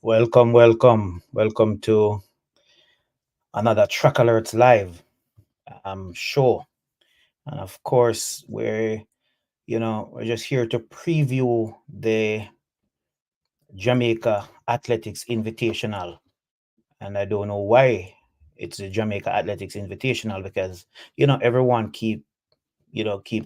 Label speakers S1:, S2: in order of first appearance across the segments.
S1: Welcome to another Track Alerts Live show. And of course, we're just here to preview the Jamaica Athletics Invitational. And I don't know why it's the Jamaica Athletics Invitational because everyone keep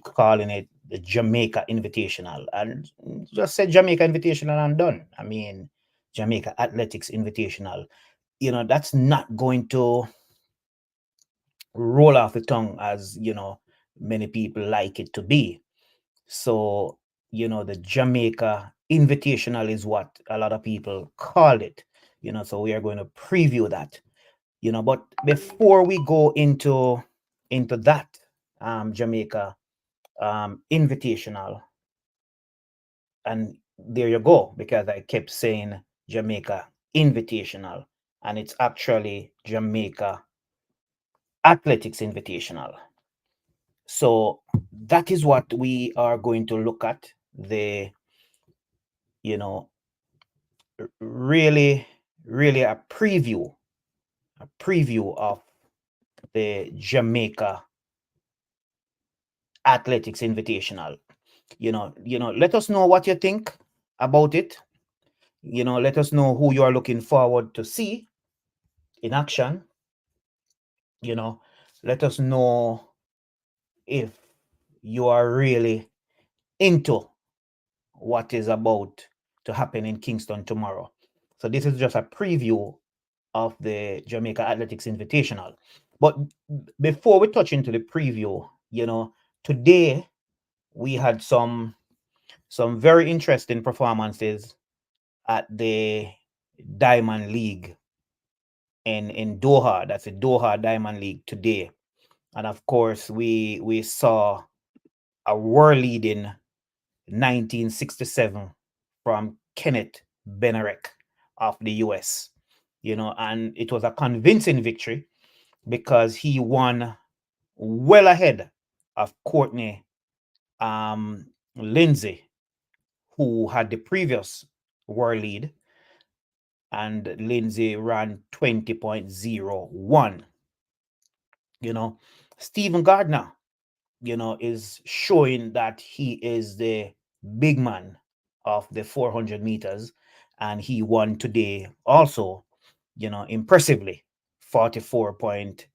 S1: calling it the Jamaica Invitational. And just say Jamaica Invitational and done. I mean, Jamaica Athletics Invitational. That's not going to roll off the tongue as many people like it to be. So the Jamaica Invitational is what a lot of people call it. So we are going to preview that. But before we go into that Jamaica Invitational, and there you go, because I kept saying Jamaica Invitational, and it's actually Jamaica Athletics Invitational. So that is what we are going to look at. The you know really really a preview of the Jamaica Athletics Invitational. Let us know what you think about it. Let us know who you are looking forward to see in action. you know Let us know if you are really into what is about to happen in Kingston tomorrow. So this is just a preview of the Jamaica Athletics Invitational. But before we touch into the preview, today we had some very interesting performances at the Diamond League in Doha. That's the Doha Diamond League today. And of course, we saw a world leading 1967 from Kenneth Benarek of the US. And it was a convincing victory because he won well ahead of Courtney Lindsay, who had the previous world lead, and Lindsay ran 20.01. Stephen Gardner, is showing that he is the big man of the 400 meters, and he won today also, impressively, 44.76.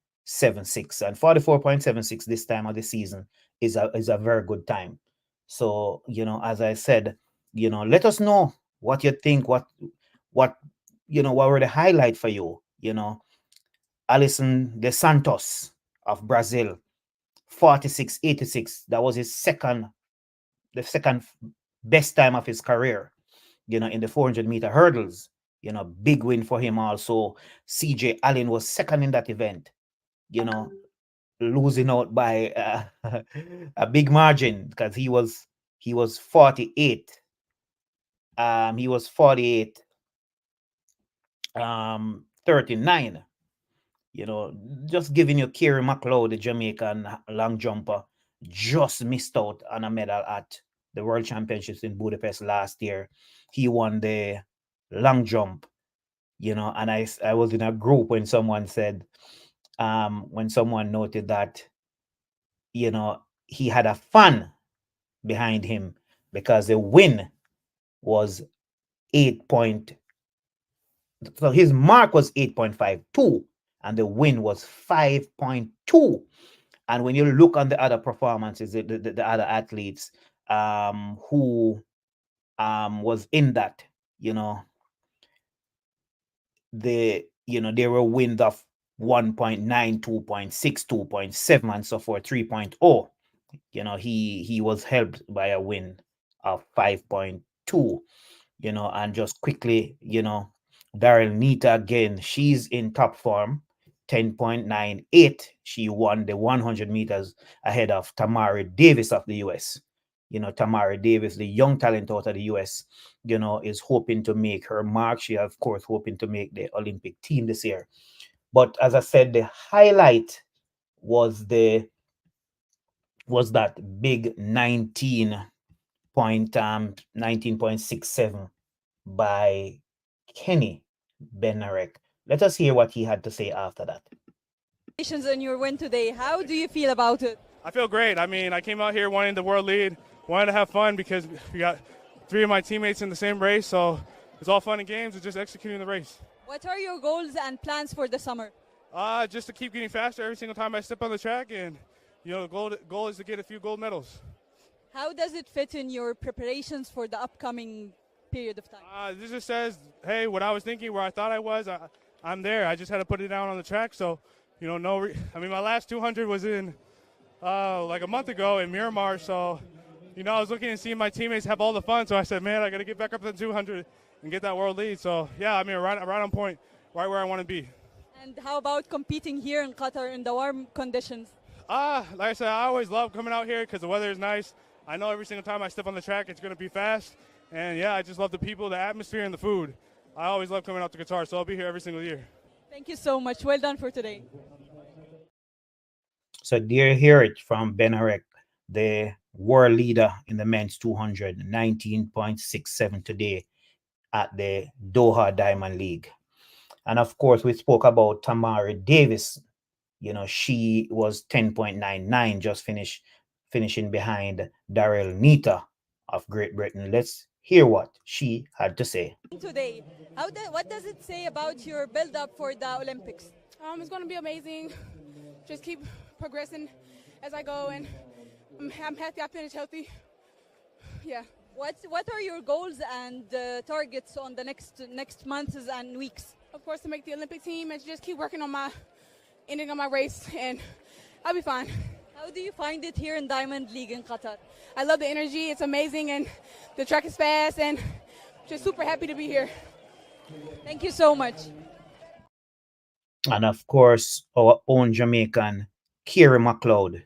S1: And 44.76 this time of the season is a very good time. So, as I said, let us know what you think, what what were the highlight for you. Alison De Santos of Brazil, 46.86. That was the second best time of his career, in the 400-meter hurdles. Big win for him also. CJ Allen was second in that event, losing out by a big margin because he was 48. He was 48 39. Just giving you Kerry McLeod, the Jamaican long jumper, just missed out on a medal at the World Championships in Budapest last year. He won the long jump, and I was in a group when someone said, when someone noted that, he had a fan behind him because the win was 8 point, so his mark was 8.52 and the win was 5.2. And when you look on the other performances, the other athletes who was in that, there were wins of 1.9, 2.6, 2.7, and so forth, 3.0. He was helped by a win of 5.2. And just quickly, Daryl Nita again, she's in top form, 10.98. She won the 100 meters ahead of Tamari Davis of the US. Tamari Davis, the young talent out of the US, is hoping to make her mark. She, of course, hoping to make the Olympic team this year. But as I said, the highlight was that big 19.67 by Kenny Benarek. Let us hear what he had to say after that.
S2: Congratulations on your win today. How do you feel about it?
S3: I feel great. I mean, I came out here wanting the world lead, wanted to have fun because we got three of my teammates in the same race, so it's all fun and games. It's just executing the race.
S2: What are your goals and plans for the summer?
S3: Just to keep getting faster every single time I step on the track, and the goal is to get a few gold medals.
S2: How does it fit in your preparations for the upcoming period of time?
S3: This just says, hey, what I was thinking, where I thought I was, I'm there. I just had to put it down on the track. So, I mean, my last 200 was in like a month ago in Miramar. So, I was looking and seeing my teammates have all the fun. So I said, man, I got to get back up to the 200 and get that world lead. So, yeah, I mean, right on point, right where I want to be.
S2: And how about competing here in Qatar in the warm conditions?
S3: Like I said, I always love coming out here because the weather is nice. I know every single time I step on the track, it's going to be fast. And, yeah, I just love the people, the atmosphere, and the food. I always love coming out to Qatar, so I'll be here every single year.
S2: Thank you so much. Well done for today.
S1: So there you hear it from Benarek, the world leader in the men's 200, 19.67 today at the Doha Diamond League. And of course, we spoke about Tamara Davis. She was 10.99, just finishing behind Daryl Nita of Great Britain. Let's hear what she had to say.
S2: Today, what does it say about your build-up for the Olympics?
S4: It's going to be amazing. Just keep progressing as I go, and I'm happy I finished healthy. Yeah.
S2: What are your goals and targets on the next months and weeks?
S4: Of course, to make the Olympic team and just keep working on ending on my race, and I'll be fine.
S2: How do you find it here in Diamond League in Qatar?
S4: I love the energy. It's amazing, and the track is fast, and just super happy to be here.
S2: Thank you so much.
S1: And of course, our own Jamaican, Kieran McLeod,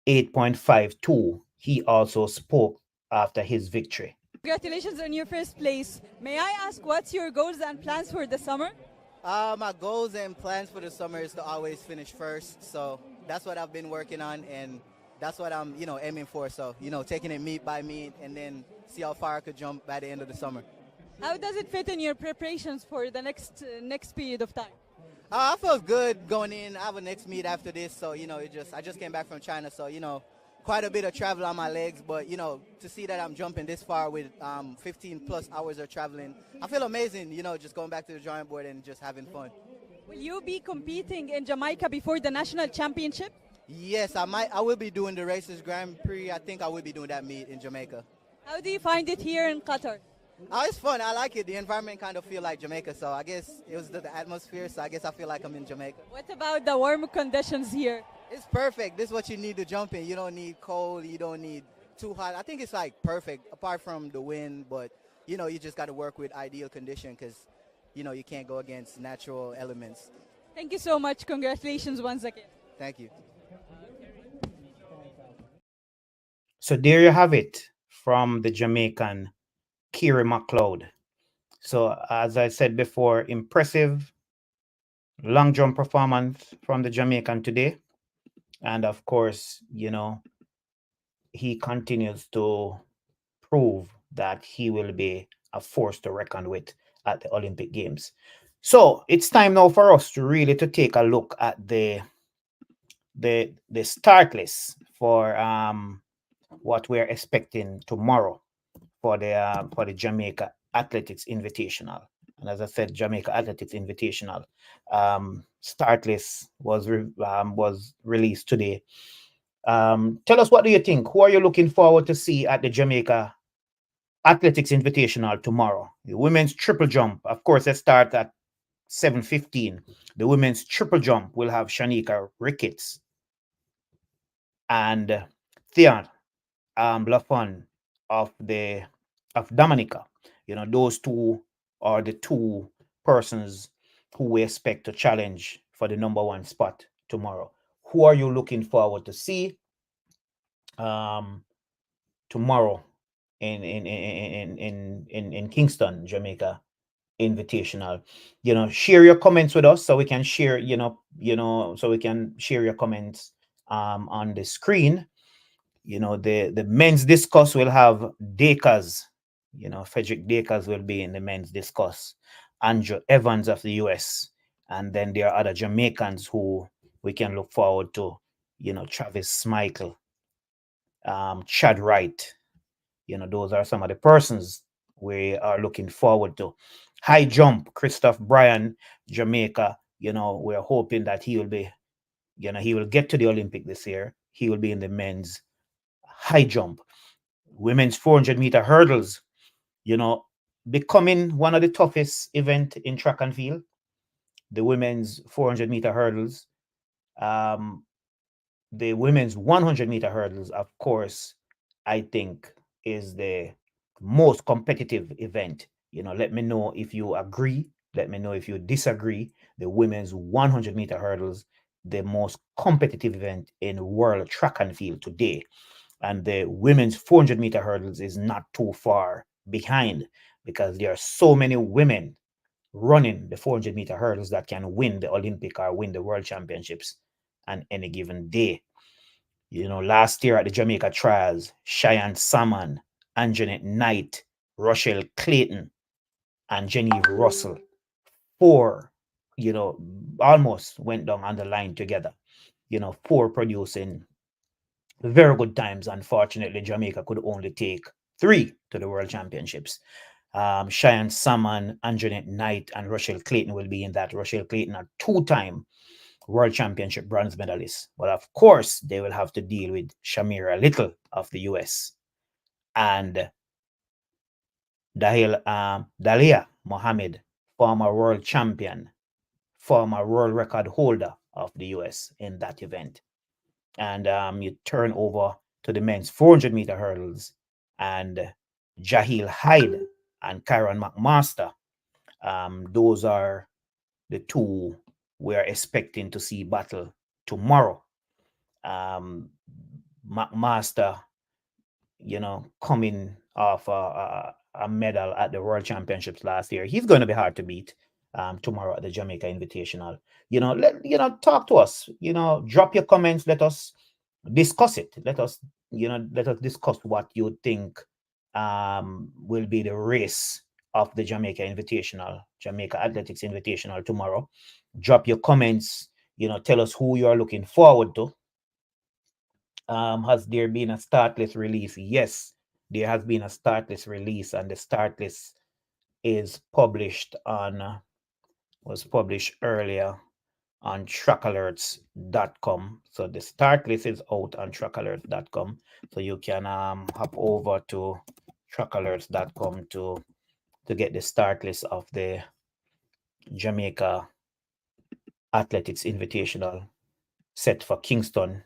S1: 8.52. He also spoke after his victory.
S2: Congratulations on your first place. May I ask what's your goals and plans for the summer?
S5: My goals and plans for the summer is to always finish first. So that's what I've been working on, and that's what I'm, aiming for. So, taking it meet by meet, and then see how far I could jump by the end of the summer.
S2: How does it fit in your preparations for the next period of time?
S5: I felt good going in. I have a next meet after this, so I just came back from China, so quite a bit of travel on my legs. But to see that I'm jumping this far with 15 plus hours of traveling, I feel amazing. Just going back to the drawing board and just having fun.
S2: Will you be competing in Jamaica before the national championship?
S5: Yes, I will be doing the races Grand Prix. I think I will be doing that meet in Jamaica.
S2: How do you find it here in Qatar?
S5: Oh, it's fun. I like it. The environment kind of feel like Jamaica, so I guess it was the atmosphere, so I guess I feel like I'm in Jamaica.
S2: What about the warm conditions here?
S5: It's perfect. This is what you need to jump in. You don't need cold. You don't need too hot. I think it's like perfect, apart from the wind, but, you just got to work with ideal condition because, you can't go against natural elements.
S2: Thank you so much. Congratulations once again.
S5: Thank you.
S1: So there you have it from the Jamaican Kieran McLeod. So as I said before, impressive long jump performance from the Jamaican today. And of course, he continues to prove that he will be a force to reckon with at the Olympic Games. So it's time now for us to really take a look at the start list for what we're expecting tomorrow for the Jamaica Athletics Invitational. And as I said, Jamaica Athletics Invitational start list was released today. Tell us, what do you think? Who are you looking forward to see at the Jamaica Athletics Invitational tomorrow? The women's triple jump, of course, they start at 7:15. The women's triple jump will have Shanika Ricketts and Theon Lafon of Dominica. Those two are the two persons who we expect to challenge for the number one spot tomorrow. Who are you looking forward to see tomorrow in Kingston, Jamaica Invitational? Share your comments with us so we can share, so we can share your comments on the screen. The men's discus will have Dakers Frederick Dakers will be in the men's discus. Andrew Evans of the US. And then there are other Jamaicans who we can look forward to, Travis Michael, Chad Wright. Those are some of the persons we are looking forward to. High jump, Christoph Bryan, Jamaica. We're hoping that he will get to the Olympic this year. He will be in the men's high jump. Women's 400-meter hurdles, becoming one of the toughest event in track and field. The women's 400-meter hurdles. The women's 100-meter hurdles, of course, I think is the most competitive event. Let me know if you agree. Let me know if you disagree. The women's 100-meter hurdles, the most competitive event in world track and field today. And the women's 400-meter hurdles is not too far behind, because there are so many women running the 400-meter hurdles that can win the Olympic or win the World Championships on any given day. Last year at the Jamaica trials, Cheyenne Salmon, Anjanette Knight, Rochelle Clayton, and Genevieve Russell, four, almost went down on the line together. Four producing very good times. Unfortunately, Jamaica could only take three to the World Championships. Cheyenne Salmon, Anjanette Knight, and Rochelle Clayton will be in that. Rochelle Clayton, a two-time World Championship bronze medalist. But of course, they will have to deal with Shamira Little of the US and Dalia Mohammed, former world champion, former world record holder of the US in that event. And you turn over to the men's 400-meter hurdles, and Jahil Hyde and Kyron McMaster. Those are the two we're expecting to see battle tomorrow. McMaster, coming off a medal at the World Championships last year, he's going to be hard to beat tomorrow at the Jamaica Invitational. Talk to us. Drop your comments. Let us discuss it. Let us discuss what you think will be the race of the Jamaica Invitational, Jamaica Athletics Invitational tomorrow. Drop your comments. Tell us who you are looking forward to. Has there been a start list release? Yes, there has been a start list release, and the start list is was published earlier on trackalerts.com. So the start list is out on trackalerts.com. So you can hop over to trackalerts.com to get the start list of the Jamaica Athletics Invitational set for Kingston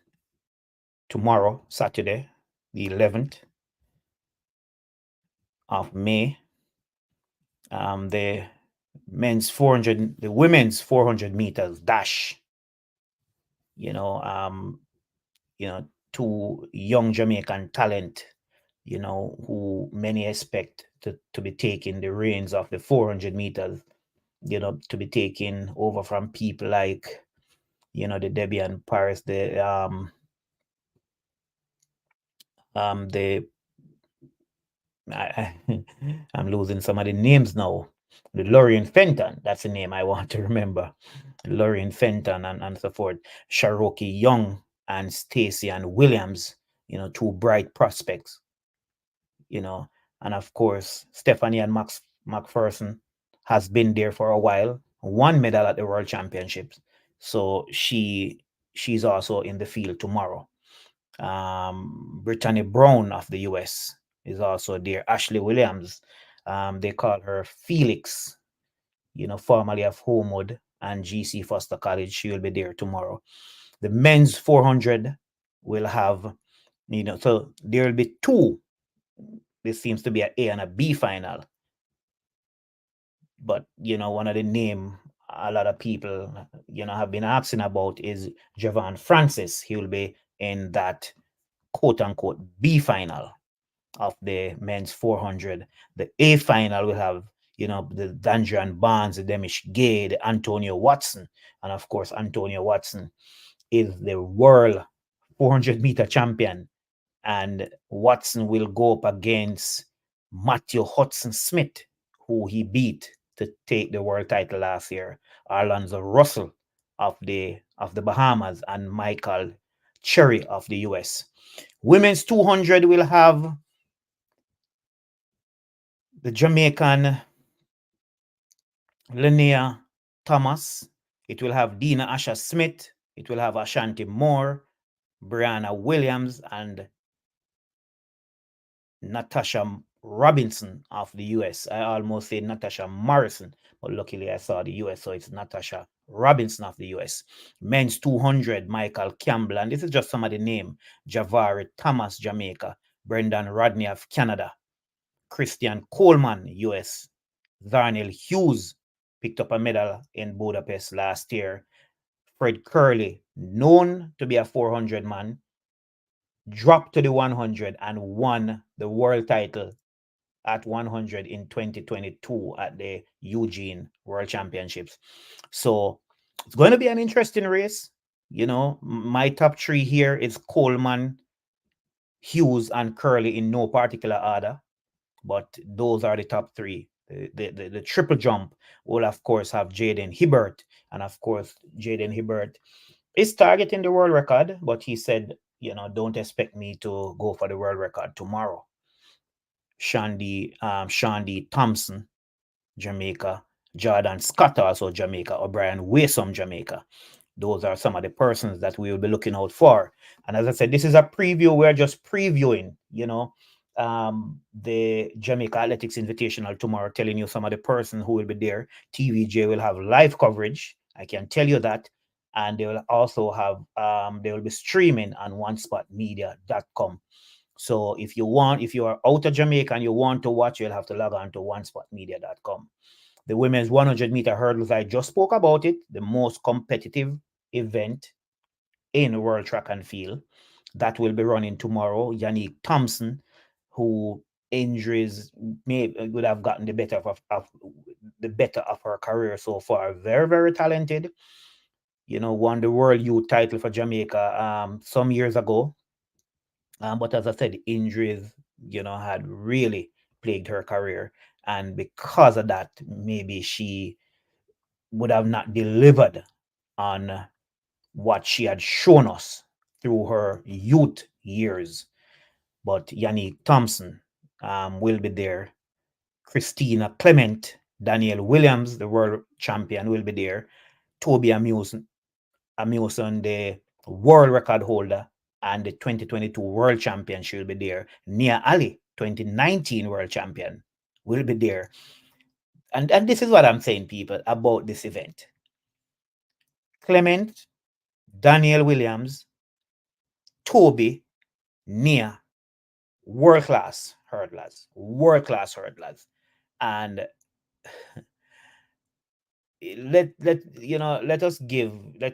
S1: tomorrow, Saturday, the 11th of May. The women's 400 meters dash. Two young Jamaican talent, who many expect to be taking the reins of the 400 meters, to be taken over from people like, the Debian Paris, I'm losing some of the names now. The Lorien Fenton, that's the name I want to remember. Lorien Fenton and so forth. Cherokee Young and Stacy and Williams, two bright prospects. And of course, Stephanie and Max McPherson has been there for a while. One medal at the World Championships. So she's also in the field tomorrow. Brittany Brown of the US is also there. Ashley Williams, they call her Felix, formerly of Homewood and GC Foster College. She will be there tomorrow. The men's 400 will have, so there will be two. This seems to be an A and a B final. But, one of the name a lot of people, have been asking about is Javon Francis. He will be in that quote unquote B final of the men's 400. The A final will have, the Dandrian Barnes, the Demish Gay, the Antonio Watson. And of course, Antonio Watson is the world 400-meter champion. And Watson will go up against Matthew Hudson Smith, who he beat to take the world title last year, Alonzo Russell of the Bahamas, and Michael Cherry of the US. Women's 200 will have the Jamaican Linnea Thomas. It will have Dina Asha Smith. It will have Ashanti Moore, Brianna Williams, and Natasha Robinson of the US. I almost said Natasha Morrison, but luckily I saw the US, so it's Natasha Robinson of the US. Men's 200, Michael Campbell, and this is just some of the name. Javari Thomas, Jamaica. Brendan Rodney of Canada. Christian Coleman, US. Darnell Hughes picked up a medal in Budapest last year. Fred Curley, known to be a 400 man, dropped to the 100 and won the world title at 100 in 2022 at the Eugene World Championships. So it's going to be an interesting race. You know, my top three here is Coleman, Hughes, and Curley in no particular order, but those are the top three. The triple jump will, of course, have Jaden Hibbert, and of course, Jaden Hibbert is targeting the world record, but he said, you know, don't expect me to go for the world record tomorrow. Shandy Thompson, Jamaica. Jordan Scott, also Jamaica. O'Brien Wasom, Jamaica. Those are some of the persons that we will be looking out for. And as I said, this is a preview. We're just previewing, you know, the Jamaica Athletics Invitational tomorrow, telling you some of the persons who will be there. TVJ will have live coverage. I can tell you that. And they will also have, they will be streaming on onespotmedia.com. So if you are out of Jamaica and you want to watch, you'll have to log on to onespotmedia.com. The women's 100-meter hurdles, I just spoke about it, the most competitive event in world track and field. That will be running tomorrow. Yannick Thompson, who injuries would have gotten the better of her career so far. Very, very talented. You know, won the World Youth title for Jamaica some years ago. But as I said, injuries, you know, had really plagued her career. And because of that, maybe she would have not delivered on what she had shown us through her youth years. But Yannick Thompson will be there. Christina Clement, Danielle Williams, the world champion, will be there. Toby Amuson, the world record holder and the 2022 world champion, she'll be there. Nia Ali, 2019 world champion, will be there. And this is what I'm saying, people, about this event. Clement, Daniel Williams, Toby, Nia, world-class hurdlers. And let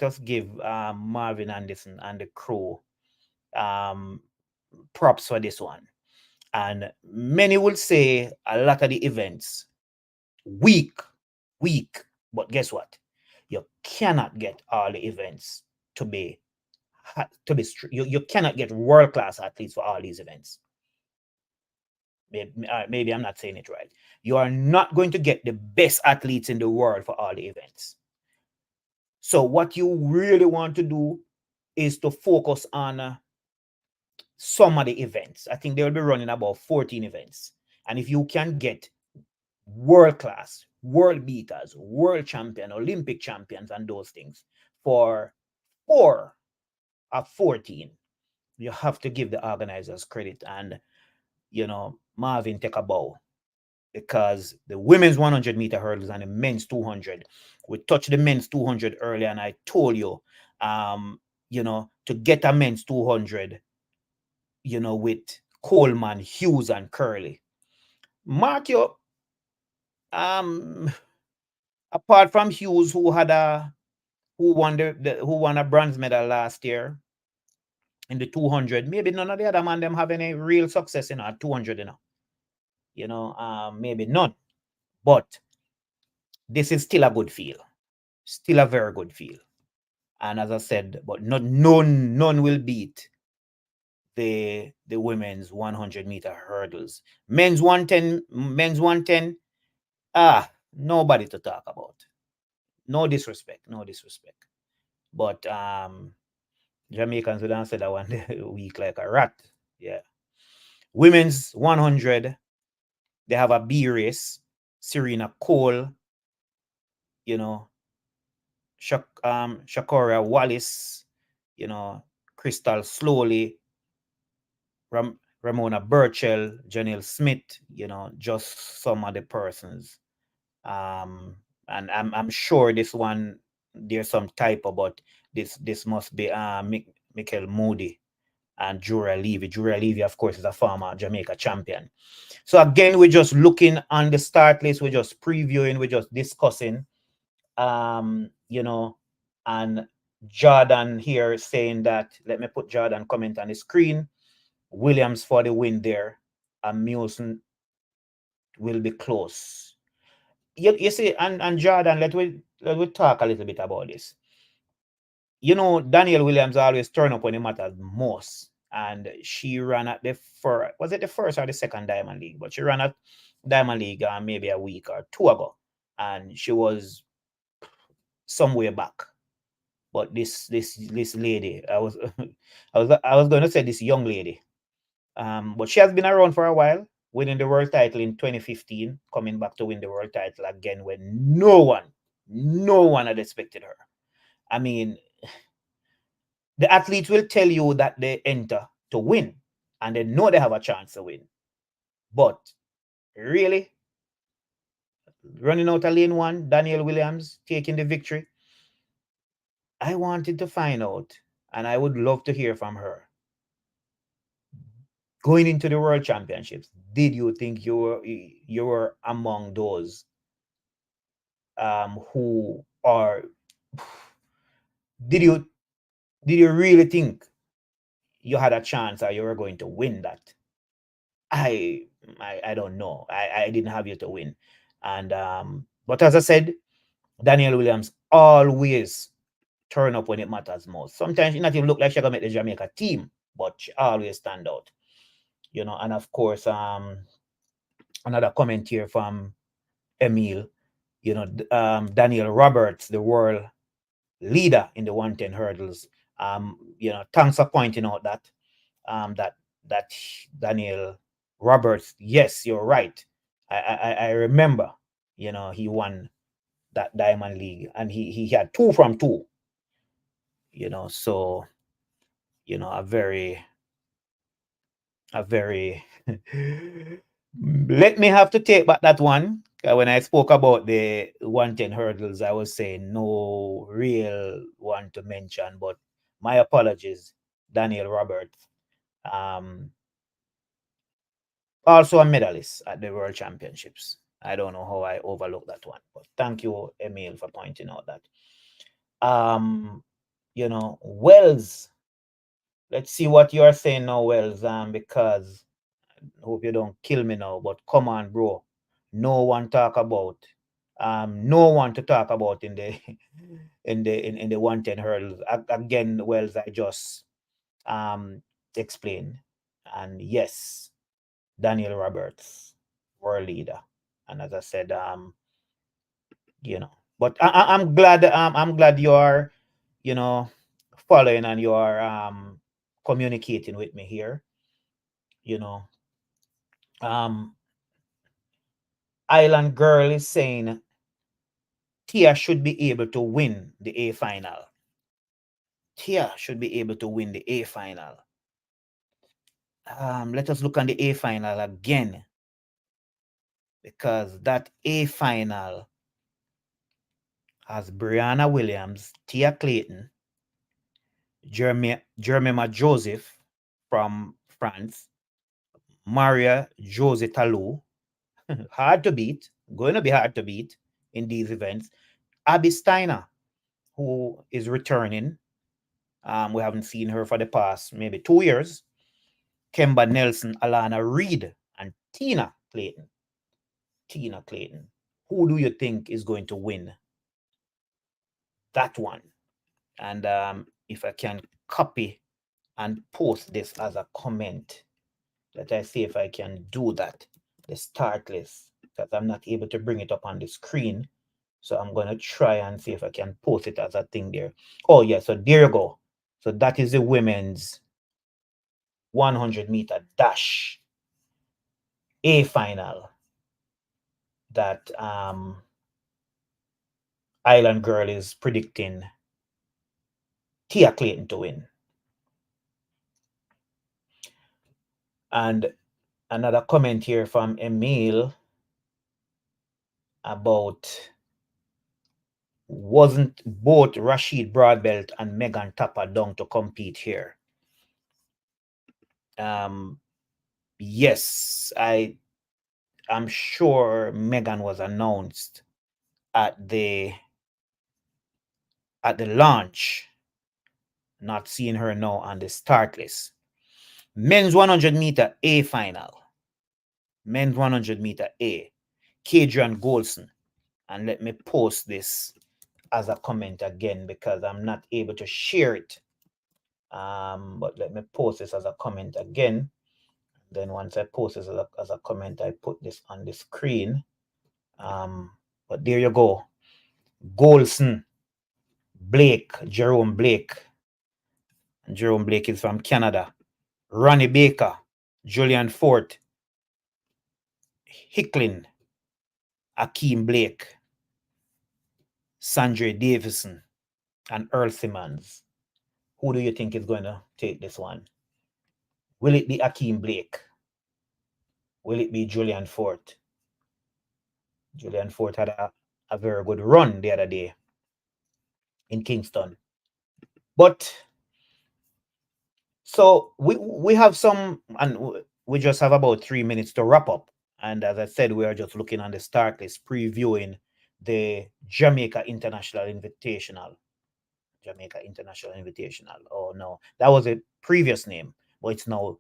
S1: us give Marvin Anderson and the crew props for this one. And many will say a lot of the events weak, but guess what? You cannot get all the events to be you cannot get world-class athletes for all these events. Maybe I'm not saying it right. You are not going to get the best athletes in the world for all the events. So what you really want to do is to focus on some of the events. I think they will be running about 14 events. And if you can get world class, world beaters, world champion, Olympic champions, and those things for 4 of 14, you have to give the organizers credit. And, you know, Marvin, take a bow, because the women's 100-meter hurdles and the men's 200, we touched the men's 200 earlier, and I told you, you know, to get a men's 200, you know, with Coleman, Hughes, and Curley. Mark you, apart from Hughes, who won a bronze medal last year in the 200, maybe none of the other man them have any real success in our 200, you know, maybe none. But this is still a good field, still a very good field. And as I said, but none will beat the women's 100-meter hurdles. Men's 110, nobody to talk about. No disrespect, no disrespect. But Jamaicans would answer that one weak like a rat. Yeah. Women's 100, they have a B race. Serena Cole, you know, Shakora Wallace, you know, Crystal Slowly, Ramona Burchell, Janelle Smith, you know, just some of the persons. And I'm sure this one there's some typo, but this must be Michael Moody and Jura Levy. Jura Levy, of course, is a former Jamaica champion. So again, we're just looking on the start list, we're just previewing, we're just discussing. You know, and Jordan here saying that, let me put Jordan comment on the screen. Williams for the win there. And Mewson will be close. You see, and Jordan, let we talk a little bit about this. You know, Danielle Williams always turn up when it matters most. And she ran at the first, was it the first or the second Diamond League? But she ran at Diamond League maybe a week or two ago. And she was somewhere back. But this lady, I was I was going to say this young lady, but she has been around for a while, winning the world title in 2015, coming back to win the world title again when no one had expected her. I mean, the athletes will tell you that they enter to win, and they know they have a chance to win. But really, running out of lane one, Danielle Williams taking the victory. I wanted to find out, and I would love to hear from her. Going into the World Championships, did you think you were among those who are? Did you really think you had a chance or you were going to win that? I don't know. I didn't have you to win, and but as I said, Danielle Williams always turn up when it matters most. Sometimes she not even look like she gonna make the Jamaica team, but she always stand out. You know, and of course, another comment here from Emil, you know, Daniel Roberts, the world leader in the 110 hurdles. You know, thanks for pointing out that that Daniel Roberts, yes, you're right. I remember, you know, he won that Diamond League and he had 2 from 2, you know, so you know, a very let me have to take back that one. When I spoke about the 110 hurdles, I was saying no real one to mention, but my apologies, Daniel Roberts. Um, Also a medalist at the World Championships. I don't know how I overlooked that one, but thank you, Emil, for pointing out that. You know, Wells. Let's see what you are saying now, Wells. Because hope you don't kill me now, but come on, bro. No one talk about no one to talk about in the in the 110 hurdles. Again, Wells, I just explained. And yes, Daniel Roberts, world leader. And as I said, you know, but I'm glad you are, you know, following and you are communicating with me here. You know, um Island Girl is saying Tia should be able to win the A final. Tia should be able to win the A final. Let us look on the A final again, because that A final has Brianna Williams, Tia Clayton, Jermima Joseph from France, Maria Jose Talou, hard to beat, going to be hard to beat in these events. Abby Steiner, who is returning. We haven't seen her for the past maybe 2 years. Kemba Nelson, Alana Reed, and Tina Clayton. Tina Clayton. Who do you think is going to win that one? And if I can copy and post this as a comment. Let I see if I can do that. The start list, because I'm not able to bring it up on the screen. So I'm going to try and see if I can post it as a thing there. Oh, yeah. So there you go. So that is the women's 100-meter dash A final that Island Girl is predicting Tia Clayton to win. And another comment here from Emil about wasn't both Rashid Broadbelt and Megan Tapper down to compete here? Yes, I'm sure Megan was announced at the launch. Not seeing her now on the start list. Men's 100-meter A final. Men's 100-meter A. Kadrian Golson. And let me post this as a comment again because I'm not able to share it. But let me post this as a comment again. Then once I post this as a comment, I put this on the screen. But there you go. Golson, Blake, Jerome Blake. Jerome Blake is from Canada. Ronnie Baker, Julian Fort, Hicklin, Akeem Blake, Sandra Davison, and Earl Simmons. Who do you think is going to take this one? Will it be Akeem Blake? Will it be Julian Fort? Julian Fort had a very good run the other day in Kingston. But so we have some, and we just have about 3 minutes to wrap up. And as I said, we are just looking on the start list, previewing the Jamaica International Invitational. Jamaica International Invitational. Oh no, that was a previous name, but it's now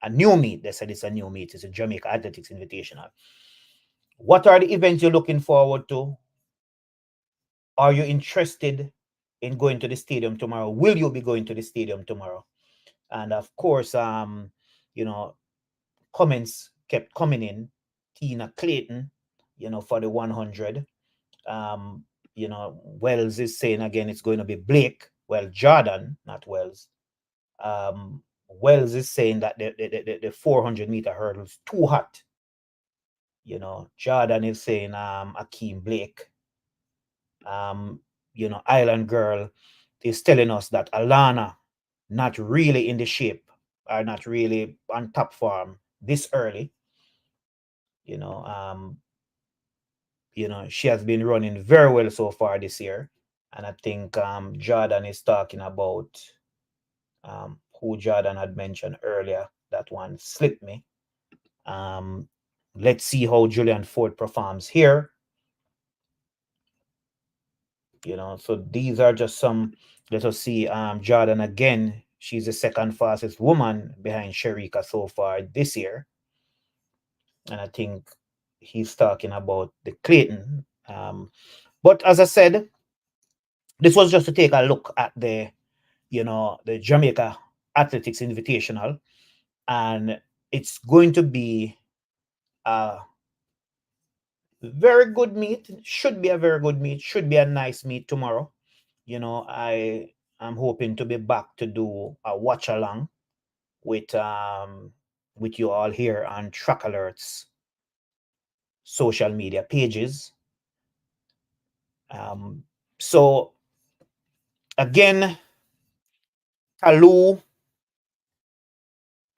S1: a new meet. They said it's a new meet. It's a Jamaica Athletics Invitational. What are the events you're looking forward to? Are you interested in going to the stadium tomorrow? Will you be going to the stadium tomorrow? And of course, you know, comments kept coming in. Tina Clayton, for the 100. You know, Wells is saying again it's going to be Blake. Well, Jordan, not Wells. Wells is saying that the 400-meter hurdle is too hot. Jordan is saying Akeem Blake. Island Girl is telling us that Alana not really in the shape, are not really on top form this early. She has been running very well so far this year. And I think Jordan is talking about who Jordan had mentioned earlier. That one slipped me. Let's see how Julian Ford performs here. So these are just some. Let us see. Jordan again. She's the second fastest woman behind Sherika so far this year. And I think he's talking about the Clayton. But as I said, this was just to take a look at the Jamaica Athletics Invitational. And it's going to be a very good meet. Should be a very good meet. Should be a nice meet tomorrow. I am hoping to be back to do a watch along with you all here on Track Alerts social media pages. So again, Kalu,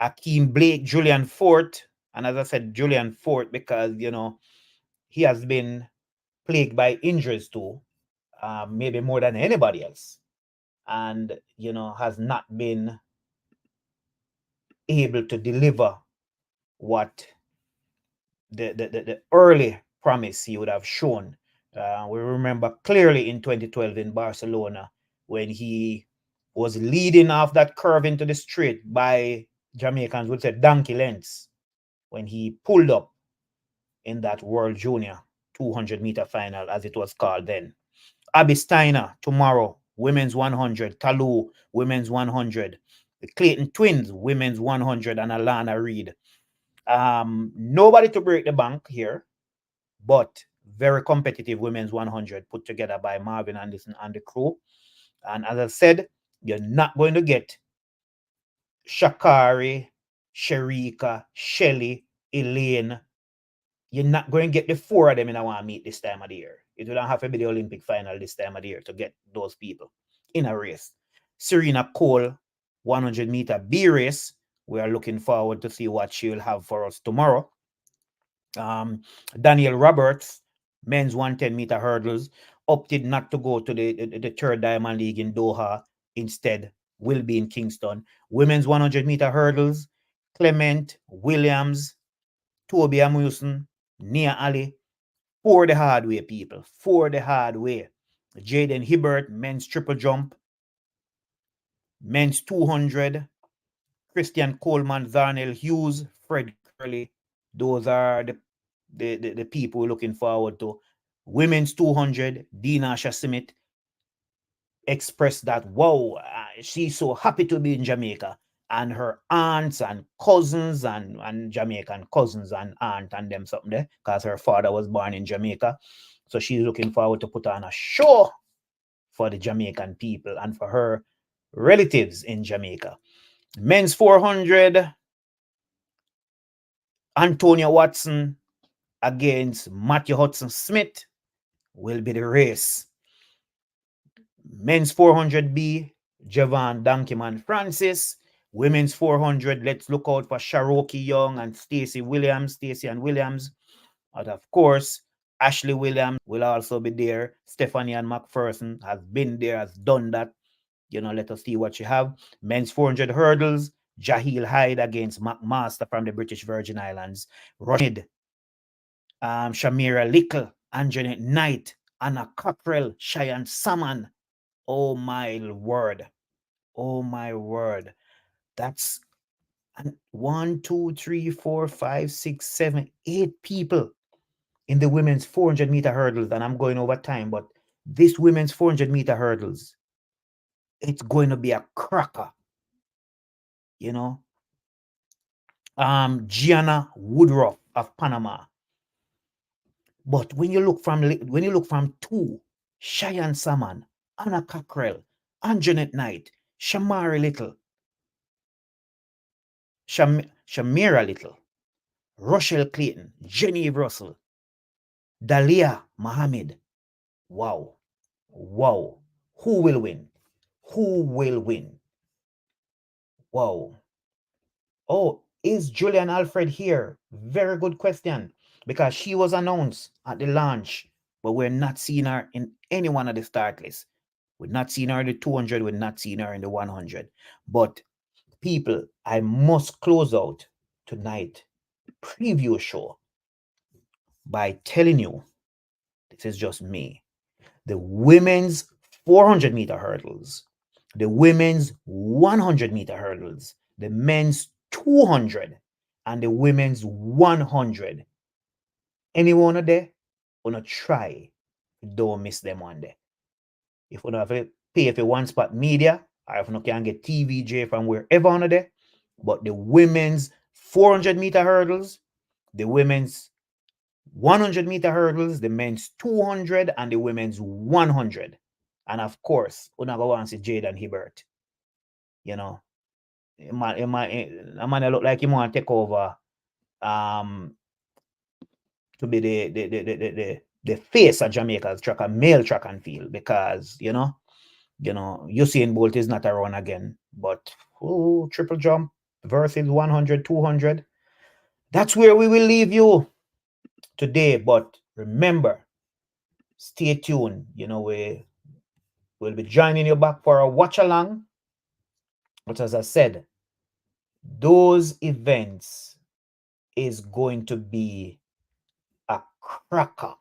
S1: Akeem Blake, Julian Fort, and as I said, Julian Fort because he has been plagued by injuries too, maybe more than anybody else, and has not been able to deliver what the early promise he would have shown. We remember clearly in 2012 in Barcelona when he was leading off that curve into the straight by Jamaicans would say donkey lengths when he pulled up in that World Junior 200-meter final, as it was called then. Abby Steiner tomorrow, women's 100. Talu, women's 100. The Clayton Twins, women's 100, and Alana Reed. Nobody to break the bank here, but very competitive women's 100 put together by Marvin Anderson and the crew. And as I said, you're not going to get Shakari, Sharika, Shelly, Elaine. You're not going to get the four of them in our meet this time of the year. It will not have to be the Olympic final this time of the year to get those people in a race. Serena Cole, 100-meter B race. We are looking forward to see what she will have for us tomorrow. Daniel Roberts, men's 110-meter hurdles, opted not to go to the third Diamond League in Doha. Instead, will be in Kingston. Women's 100-meter hurdles, Clement Williams, Toby Amuson, Nia Ali, for the hard way, people, for the hard way. Jaden Hibbert, men's triple jump, men's 200, Christian Coleman, Darnell Hughes, Fred Curley. Those are the people we're looking forward to. Women's 200, Dina Shasimit expressed that, wow, she's so happy to be in Jamaica. And her aunts and cousins and Jamaican cousins and aunt and them something there, because her father was born in Jamaica. So she's looking forward to put on a show for the Jamaican people and for her relatives in Jamaica. Men's 400, Antonia Watson against Matthew Hudson Smith will be the race. Men's 400B, Javon Donkeyman Francis. Women's 400, let's look out for Sharoki Young and Stacey and Williams. And of course, Ashley Williams will also be there. Stephanie Ann McPherson has been there, has done that. Let us see what you have. Men's 400 hurdles, Jahil Hyde against McMaster from the British Virgin Islands. Rashid, Shamira Little, Anjanette Knight, Anna Cockrell, Cheyenne Salmon. Oh my word. Oh my word. That's 1, 2, 3, 4, 5, 6, 7, 8 people in the women's 400-meter hurdles. And I'm going over time, but this women's 400-meter hurdles, it's going to be a cracker. Gianna Woodruff of Panama. But when you look from 2, Cheyenne Salmon, Anna Cockrell, Anjanette Knight, Shamari Little, Shamira Little, Rochelle Clayton, Genevieve Russell, Dalia Mohammed. Wow. Wow. Who will win? Who will win? Wow. Oh, is Julian Alfred here? Very good question. Because she was announced at the launch, but we're not seeing her in any one of the start lists. We're not seeing her in the 200. We're not seeing her in the 100. But people, I must close out tonight preview show by telling you, this is just me, the women's 400-meter hurdles, the women's 100-meter hurdles, the men's 200, and the women's 100. Anyone of there, wanna try, don't miss them one day. If you don't have to pay for one spot media, or if you can get TVJ from wherever on there, but the women's 400-meter hurdles, the women's 100-meter hurdles, the men's 200, and the women's 100. And of course, we're not going to see Jaden Hibbert. It might look like he want to take over to be the face of Jamaica's male track and field, because Usain Bolt is not around again. But triple jump versus 100, 200. That's where we will leave you today. But remember, stay tuned. We'll be joining you back for a watch along. But as I said, those events is going to be a cracker.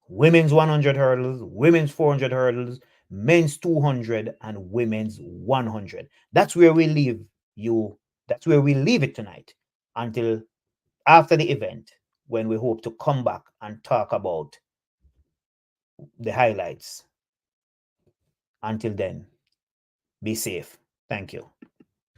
S1: Women's 100 hurdles, women's 400 hurdles, men's 200, and women's 100. That's where we leave you. That's where we leave it tonight until after the event, when we hope to come back and talk about the highlights. Until then, be safe. Thank you.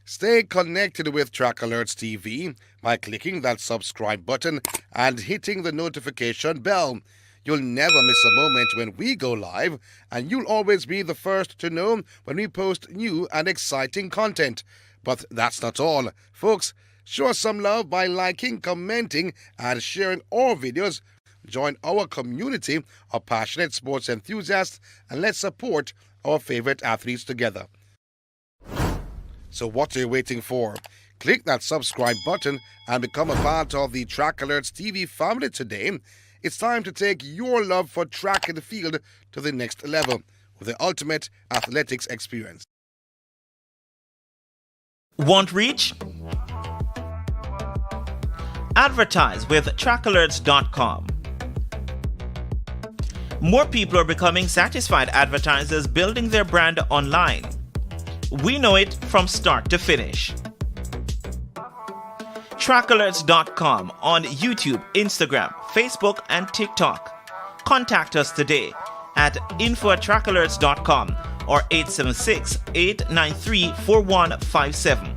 S6: Stay connected with Track Alerts TV by clicking that subscribe button and hitting the notification bell. You'll never miss a moment when we go live, and you'll always be the first to know when we post new and exciting content. But that's not all. Folks, show us some love by liking, commenting, and sharing our videos. Join our community of passionate sports enthusiasts, and let's support our favorite athletes together. So what are you waiting for? Click that subscribe button and become a part of the Track Alerts TV family today. It's time to take your love for track and field to the next level with the ultimate athletics experience.
S7: Want reach? Advertise with trackalerts.com. More people are becoming satisfied advertisers building their brand online. We know it from start to finish. Trackalerts.com on YouTube, Instagram, Facebook, and TikTok. Contact us today at info@trackalerts.com or 876-893-4157.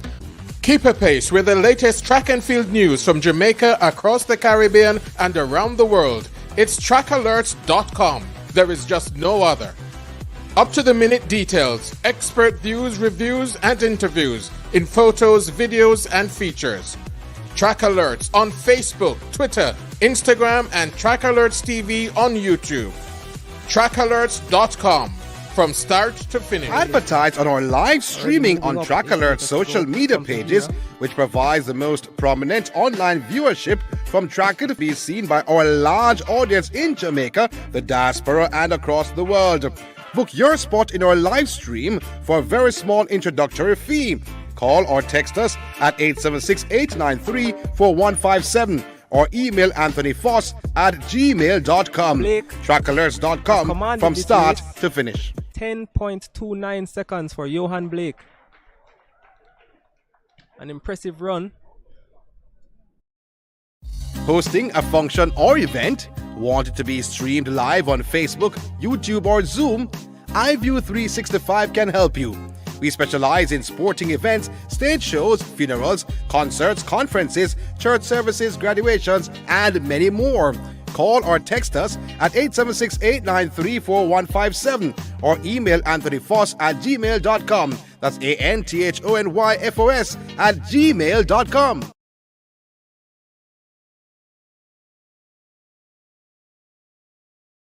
S8: Keep apace with the latest track and field news from Jamaica, across the Caribbean, and around the world. It's trackalerts.com. There is just no other. Up-to-the-minute details, expert views, reviews, and interviews in photos, videos, and features. Track Alerts on Facebook, Twitter, Instagram, and Track Alerts TV on YouTube. Trackalerts.com. From start to finish.
S6: Advertise on our live streaming on Track Alerts social media pages, which provides the most prominent online viewership from track to be seen by our large audience in Jamaica, the diaspora, and across the world. Book your spot in our live stream for a very small introductory fee. Call or text us at 876-893-4157 or email anthonyfoss@gmail.com. Trackalerts.com from start to finish.
S9: 10.29 seconds for Johan Blake. An impressive run.
S6: Hosting a function or event? Want it to be streamed live on Facebook, YouTube, or Zoom? iView 365 can help you. We specialize in sporting events, stage shows, funerals, concerts, conferences, church services, graduations, and many more. Call or text us at 876-893-4157 or email anthonyfoss@gmail.com. That's ANTHONYFOS@gmail.com.